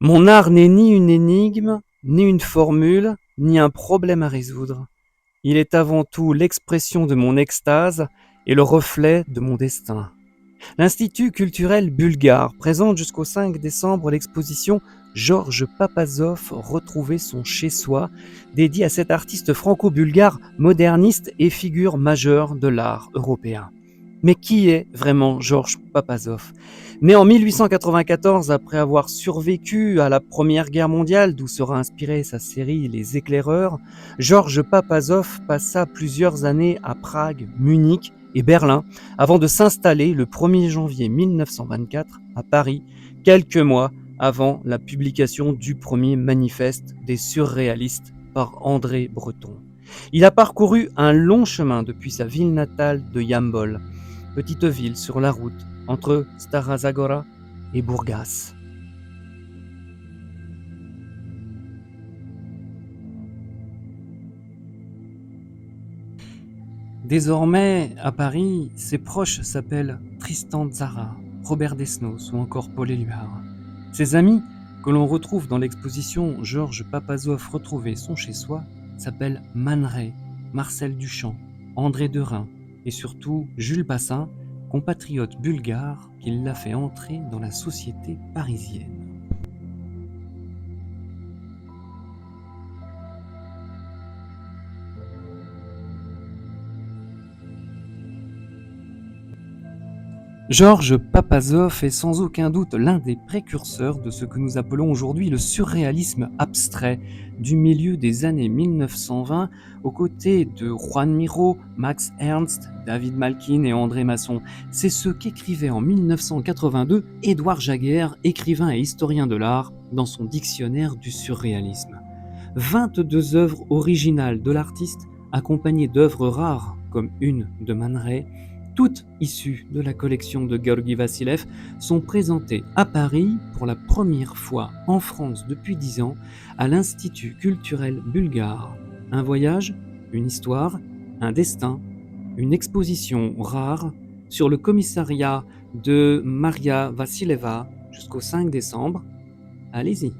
Mon art n'est ni une énigme, ni une formule, ni un problème à résoudre. Il est avant tout l'expression de mon extase et le reflet de mon destin. L'Institut culturel bulgare présente jusqu'au 5 décembre l'exposition Georges Papazov retrouver son chez-soi, dédiée à cet artiste franco-bulgare moderniste et figure majeure de l'art européen. Mais qui est vraiment Georges Papazov? Né en 1894 après avoir survécu à la Première Guerre mondiale, d'où sera inspirée sa série Les Éclaireurs, Georges Papazov passa plusieurs années à Prague, Munich et Berlin avant de s'installer le 1er janvier 1924 à Paris, quelques mois avant la publication du premier manifeste des surréalistes par André Breton. Il a parcouru un long chemin depuis sa ville natale de Yambol, petite ville sur la route entre Stara Zagora et Burgas. Désormais, à Paris, ses proches s'appellent Tristan Tzara, Robert Desnos ou encore Paul Éluard. Ses amis, que l'on retrouve dans l'exposition Georges Papazov retrouver son chez-soi, s'appellent Man Ray, Marcel Duchamp, André Derain et surtout Jules Passin, compatriote bulgare qui l'a fait entrer dans la société parisienne. Georges Papazov est sans aucun doute l'un des précurseurs de ce que nous appelons aujourd'hui le surréalisme abstrait du milieu des années 1920, aux côtés de Juan Miró, Max Ernst, David Malkin et André Masson. C'est ce qu'écrivait en 1982 Édouard Jaguer, écrivain et historien de l'art, dans son dictionnaire du surréalisme. 22 œuvres originales de l'artiste, accompagnées d'œuvres rares comme une de Man Ray, toutes issues de la collection de Georgi Vassilev, sont présentées à Paris pour la première fois en France depuis 10 ans à l'Institut culturel bulgare. Un voyage, une histoire, un destin, une exposition rare sur le commissariat de Maria Vassileva jusqu'au 5 décembre. Allez-y.